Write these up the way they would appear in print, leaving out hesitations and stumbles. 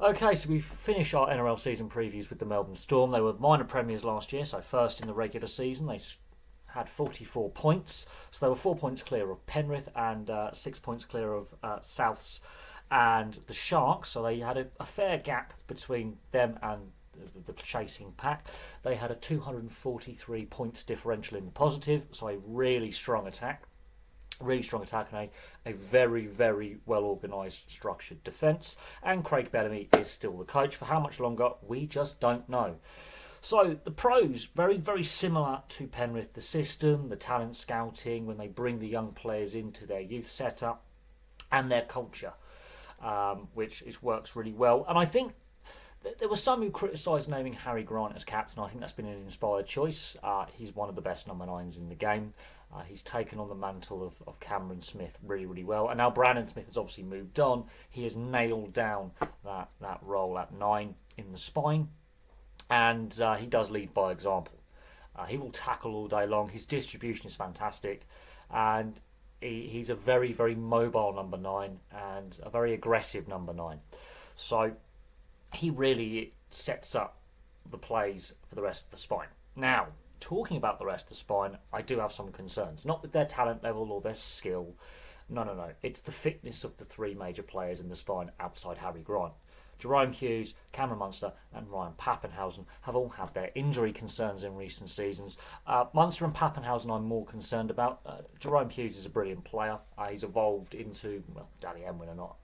Okay, so we've finished our NRL season previews with the Melbourne Storm. They were minor premiers last year, so first in the regular season. They had 44 points, so they were 4 points clear of Penrith and 6 points clear of Souths and the Sharks. So they had a fair gap between them and the chasing pack. They had a 243 points differential in the positive, so a really strong attack. Really strong attack and a very, very well organised, structured defence. And Craig Bellamy is still the coach. For how much longer, we just don't know. So the pros, very, very similar to Penrith. The system, the talent scouting, when they bring the young players into their youth setup, and their culture, which works really well. And I think there were some who criticised naming Harry Grant as captain. I think that's been an inspired choice. He's one of the best number nines in the game. He's taken on the mantle of Cameron Smith really, really well. And now Brandon Smith has obviously moved on. He has nailed down that role at 9 in the spine. And he does lead by example. He will tackle all day long. His distribution is fantastic. And he's a very, very mobile number 9 and a very aggressive number 9. So he really sets up the plays for the rest of the spine. Now, talking about the rest of the spine, I do have some concerns. Not with their talent level or their skill. No. It's the fitness of the three major players in the spine outside Harry Grant. Jerome Hughes, Cameron Munster and Ryan Papenhuyzen have all had their injury concerns in recent seasons. Munster and Papenhuyzen I'm more concerned about. Jerome Hughes is a brilliant player. He's evolved into, well, Danny Emwin not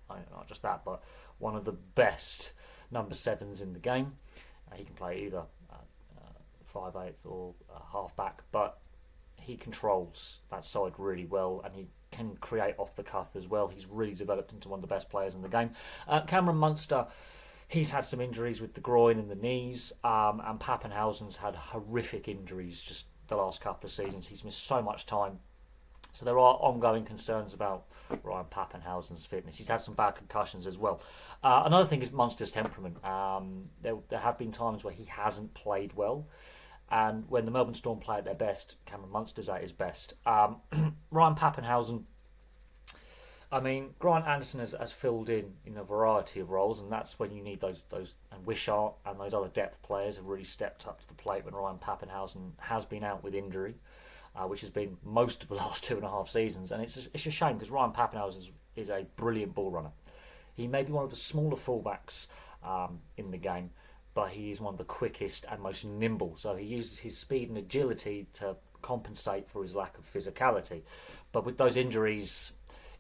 just that, but one of the best number 7s in the game. He can play either 5'8" or half-back, but he controls that side really well and he can create off the cuff as well. He's really developed into one of the best players in the game. Cameron Munster, he's had some injuries with the groin and the knees, and Pappenhausen's had horrific injuries just the last couple of seasons. He's missed so much time. So there are ongoing concerns about Ryan Pappenhausen's fitness. He's had some bad concussions as well. Another thing is Munster's temperament. There have been times where he hasn't played well. And when the Melbourne Storm play at their best, Cameron Munster's at his best. Ryan Pappenhausen, I mean, Grant Anderson has filled in a variety of roles, and that's when you need those and Wishart and those other depth players have really stepped up to the plate when Ryan Pappenhausen has been out with injury, which has been most of the last 2.5 seasons. And it's a shame because Ryan Pappenhausen is a brilliant ball runner. He may be one of the smaller fullbacks in the game, but he is one of the quickest and most nimble. So he uses his speed and agility to compensate for his lack of physicality. But with those injuries,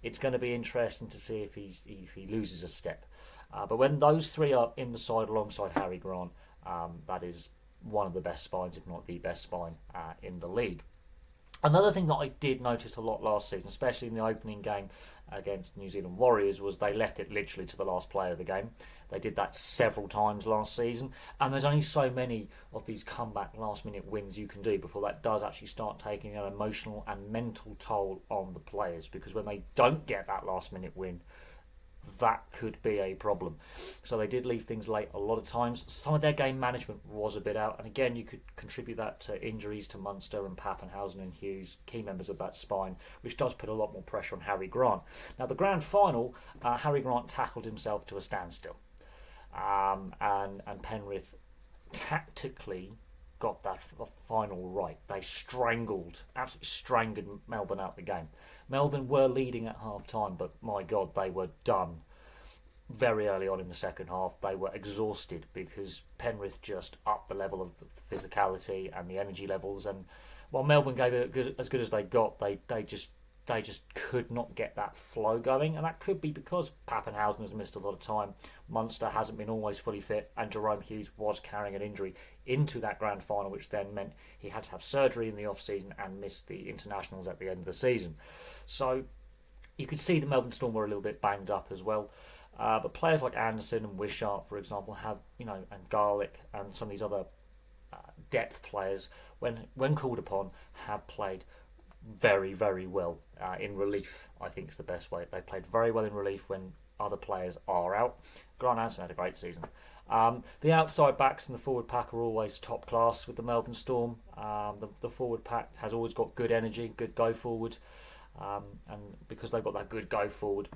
it's going to be interesting to see if he loses a step. But when those three are in the side alongside Harry Grant, that is one of the best spines, if not the best spine in the league. Another thing that I did notice a lot last season, especially in the opening game against the New Zealand Warriors, was they left it literally to the last play of the game. They did that several times last season, and there's only so many of these comeback last-minute wins you can do before that does actually start taking an emotional and mental toll on the players, because when they don't get that last-minute win, that could be a problem. So they did leave things late a lot of times. Some of their game management was a bit out, and again you could contribute that to injuries to Munster and Pappenhausen and Hughes, key members of that spine, which does put a lot more pressure on Harry Grant. Now the grand final, Harry Grant tackled himself to a standstill, and Penrith tactically got that final right. They absolutely strangled Melbourne out the game. Melbourne were leading at half time, but my God, they were done very early on in the second half. They were exhausted because Penrith just upped the level of the physicality and the energy levels. And while Melbourne gave it as good as they got, they just could not get that flow going, and that could be because Pappenhausen has missed a lot of time, Munster hasn't been always fully fit, and Jerome Hughes was carrying an injury into that grand final, which then meant he had to have surgery in the off-season and miss the internationals at the end of the season. So you could see the Melbourne Storm were a little bit banged up as well. But players like Anderson and Wishart, for example, have, and Garlick and some of these other depth players, when called upon, have played very, very well in relief. I think is the best way. They played very well in relief when other players are out. Grant Anderson had a great season. The outside backs and the forward pack are always top class with the Melbourne Storm. The forward pack has always got good energy, good go forward, and because they've got that good go forward,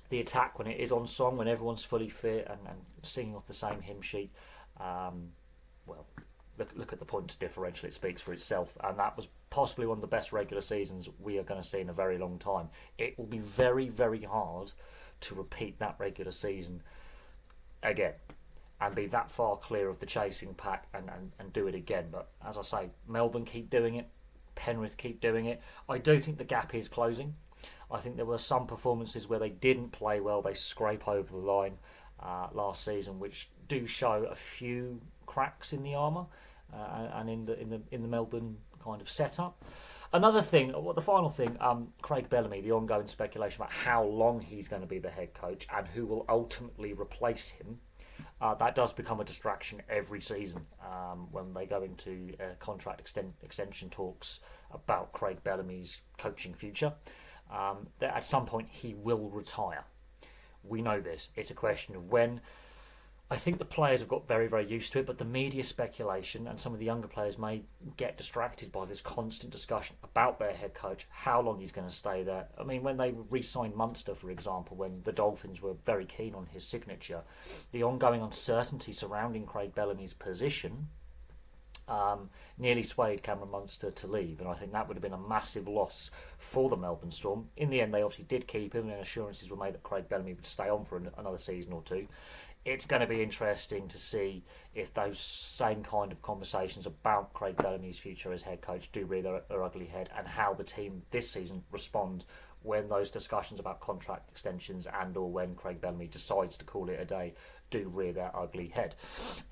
the attack when it is on song, when everyone's fully fit and singing off the same hymn sheet. Well, look at the points differential, it speaks for itself, and that was possibly one of the best regular seasons we are going to see in a very long time. It will be very, very hard to repeat that regular season again and be that far clear of the chasing pack and do it again. But as I say, Melbourne keep doing it, Penrith keep doing it. I do think the gap is closing. I think there were some performances where they didn't play well, they scrape over the line last season, which do show a few cracks in the armour and in the Melbourne kind of setup. Another thing, the final thing, Craig Bellamy, the ongoing speculation about how long he's going to be the head coach and who will ultimately replace him. That does become a distraction every season when they go into contract extension talks about Craig Bellamy's coaching future. That at some point he will retire. We know this. It's a question of when. I think the players have got very, very used to it, but the media speculation and some of the younger players may get distracted by this constant discussion about their head coach, how long he's going to stay there. I mean, when they re-signed Munster, for example, when the Dolphins were very keen on his signature, the ongoing uncertainty surrounding Craig Bellamy's position nearly swayed Cameron Munster to leave, and I think that would have been a massive loss for the Melbourne Storm. In the end, they obviously did keep him, and assurances were made that Craig Bellamy would stay on for another season or two. It's going to be interesting to see if those same kind of conversations about Craig Bellamy's future as head coach do rear their ugly head, and how the team this season respond when those discussions about contract extensions and or when Craig Bellamy decides to call it a day do rear their ugly head.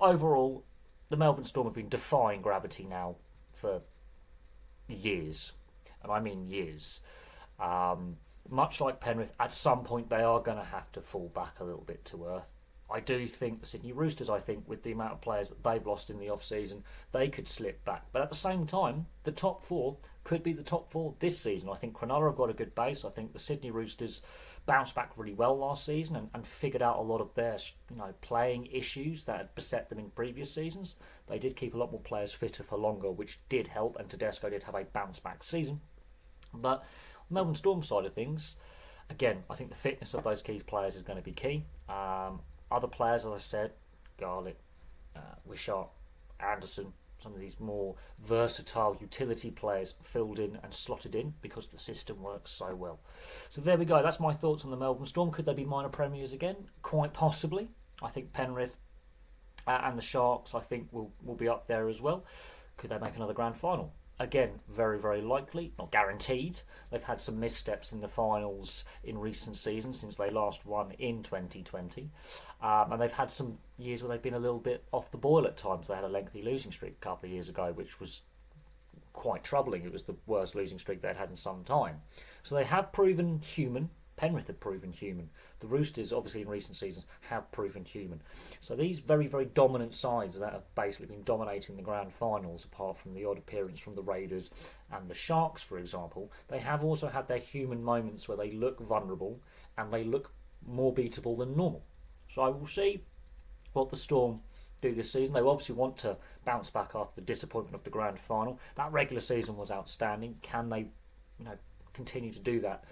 Overall, the Melbourne Storm have been defying gravity now for years, and I mean years. Much like Penrith, at some point they are going to have to fall back a little bit to earth. I do think the Sydney Roosters, with the amount of players that they've lost in the off-season, they could slip back. But at the same time, the top four could be the top four this season. I think Cronulla have got a good base. I think the Sydney Roosters bounced back really well last season and figured out a lot of their playing issues that had beset them in previous seasons. They did keep a lot more players fitter for longer, which did help, and Tedesco did have a bounce-back season. But Melbourne Storm side of things, again, I think the fitness of those key players is going to be key. Other players, as I said, Garlick, Wishart, Anderson, some of these more versatile utility players filled in and slotted in because the system works so well. So there we go. That's my thoughts on the Melbourne Storm. Could they be minor premiers again? Quite possibly. I think Penrith and the Sharks, I think, will be up there as well. Could they make another grand final? Again, very, very likely, not guaranteed. They've had some missteps in the finals in recent seasons since they last won in 2020. And they've had some years where they've been a little bit off the boil at times. They had a lengthy losing streak a couple of years ago, which was quite troubling. It was the worst losing streak they'd had in some time. So they have proven human. Penrith have proven human. The Roosters, obviously, in recent seasons, have proven human. So these very, very dominant sides that have basically been dominating the grand finals, apart from the odd appearance from the Raiders and the Sharks, for example, they have also had their human moments where they look vulnerable and they look more beatable than normal. So I will see what the Storm do this season. They obviously want to bounce back after the disappointment of the grand final. That regular season was outstanding. Can they, continue to do that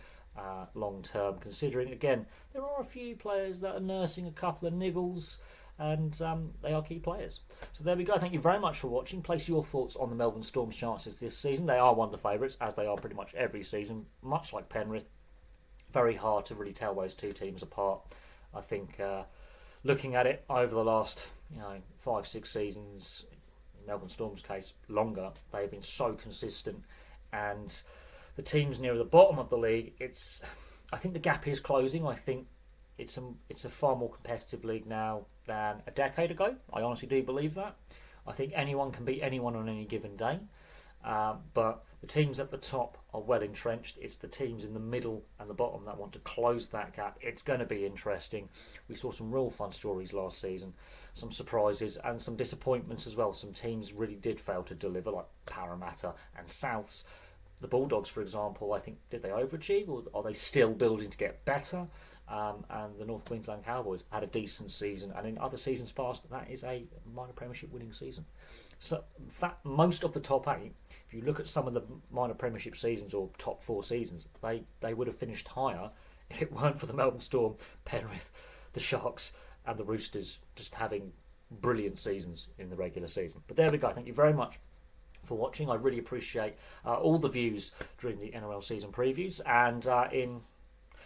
long term, considering again there are a few players that are nursing a couple of niggles, and they are key players. So there we go. Thank you very much for watching. Place your thoughts on the Melbourne Storm's chances this season. They are one of the favourites, as they are pretty much every season, much like Penrith. Very hard to really tell those two teams apart. I think looking at it over the last 5-6 seasons, in Melbourne Storm's case longer, they've been so consistent, and the teams near the bottom of the league, I think the gap is closing. I think it's a far more competitive league now than a decade ago. I honestly do believe that. I think anyone can beat anyone on any given day. But the teams at the top are well entrenched. It's the teams in the middle and the bottom that want to close that gap. It's going to be interesting. We saw some real fun stories last season, some surprises and some disappointments as well. Some teams really did fail to deliver, like Parramatta and Souths. The Bulldogs, for example, I think, did they overachieve, or are they still building to get better? And the North Queensland Cowboys had a decent season, and in other seasons past, that is a minor premiership winning season. So, in fact, most of the top 8, if you look at some of the minor premiership seasons or top 4 seasons, they would have finished higher if it weren't for the Melbourne Storm, Penrith, the Sharks, and the Roosters just having brilliant seasons in the regular season. But there we go. Thank you very much for watching. I really appreciate all the views during the NRL season previews, and in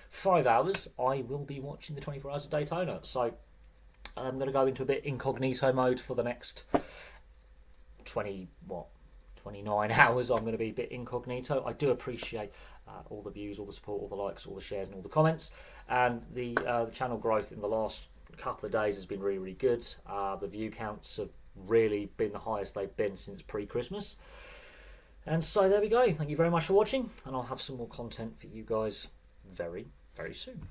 5 hours I will be watching the 24 Hours of Daytona. So I'm going to go into a bit incognito mode for the next 29 hours. I'm going to be a bit incognito. I do appreciate all the views, all the support, all the likes, all the shares, and all the comments. And the channel growth in the last couple of days has been really, really good. The view counts have really been the highest they've been since pre-Christmas. And so there we go. Thank you very much for watching, and I'll have some more content for you guys very, very soon.